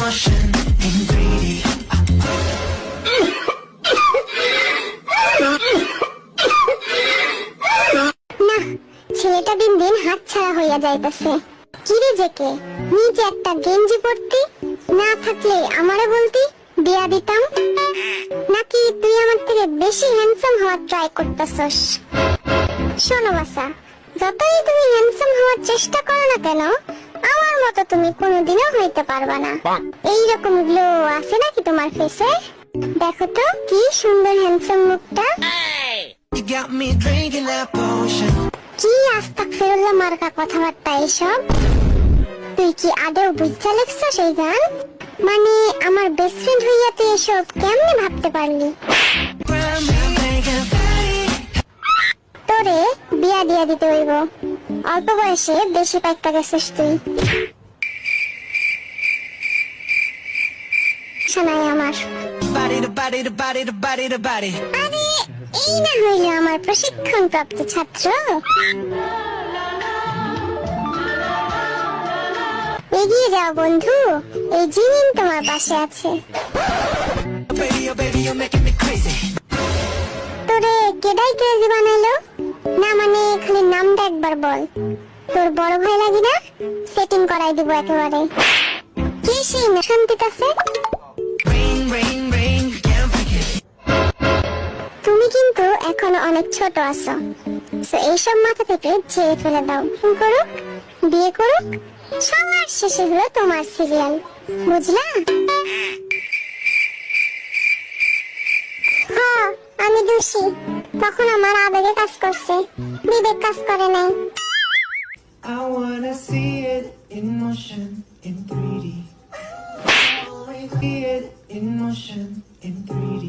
motion in 3D. না, ছেলেটা দিন দিন হাতছাড়া হইয়া যাইতেছে। কিরে জেকে, নিজে একটা গেঞ্জি পরতি, না থাকলে আমারে বলতি, দিয়া দিতাম। নাকি তুই আমার থেকে বেশি হ্যান্ডসাম হওয়ার ট্রাই করতেছস? শোনো বাসা, যতই তুমি হ্যান্ডসাম হওয়ার চেষ্টা করো না কেন, আমার মতো তুমি কোনোদিনও হইতে পারবা না। এইরকম গ্লো আছে নাকি তোমার ফেসে? দেখো তো কি সুন্দর হ্যান্ডসাম মুখটা। You got me drinking that potion. কি আস্তাগফিরুল্লাহ মার্কা কথাবার্তা এসব? তুই কি আদৌ বুঝতে লেখছ সেই গান? মানে আমার বেস্ট ফ্রেন্ড হইয়া তুই এসব কেমনে ভাবতে পারলি? তোরে বিয়া দিয়া দিতে হইব, অল্প বয়সে বেশি পাইকা গেছিস তুই। শোনাই আমার Body to body to body to body to body. আরে এই না হইল আমার প্রশিক্ষণ প্রাপ্ত ছাত্র। এগিয়ে যাও বন্ধু, এই জিনিস তোমার পাশে আছে। Baby, oh baby, you're making me crazy. তোরে কেডাই ক্রেজি বানাইলো? না মানে খালি নামটা একবার বল। তোর বড় ভাই লাগি না? সেটিং করাই দিব একেবারে। কি সেই শান্তিতে আছে? Rain, rain, rain, can't fake it. তুমি কিন্তু এখনো অনেক ছোট আছো, তো এইসব মাথা থেকে ঝেড়ে ফেলে দাও। করুক, বিয়ে করুক, সবার শেষে হলো তোমার সিরিয়াল, বুঝলা? হ্যাঁ, আমি দোষী। তখন আমার আবেগে কাজ করছে, বিবেক কাজ করে নাই। I wanna see it in motion in 3D. See it in motion in 3D.